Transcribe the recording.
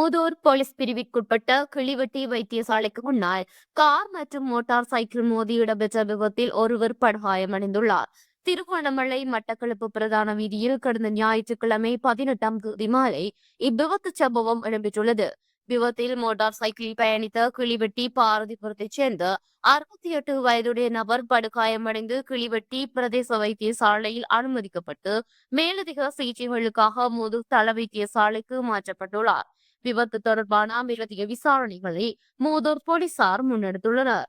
Muthur police பிரிவிற்குட்பட்ட Kiliveddy வைத்தியசாலைக்கு முன்னால் car மற்றும் மோட்டார் சைக்கிள் மோதி இடம்பெற்ற விபத்தில் ஒருவர் படுகாயமடைந்துள்ளார். திருகோணமலை மட்டக்களப்பு பிரதான வீதியில் கடந்த ஞாயிற்றுக்கிழமை 18ஆம் தேதி மாலை இவ்விபத்து சம்பவம் இடம்பெற்றுள்ளது. விபத்தில் மோட்டார் சைக்கிளில் பயணித்த கிளிவெட்டி பாரதிபுரத்தைச் சேர்ந்த 68 வயதுடைய நபர் படுகாயமடைந்து கிளிவெட்டி பிரதேச வைத்தியசாலையில் அனுமதிக்கப்பட்டு மேலதிக சிகிச்சைகளுக்காக மூதூர் தள வைத்தியசாலைக்கு மாற்றப்பட்டுள்ளார். விபத்து தொடர்பான மேலதிக விசாரணைகளை மூதூர் போலீசார் முன்னெடுத்துள்ளனர்.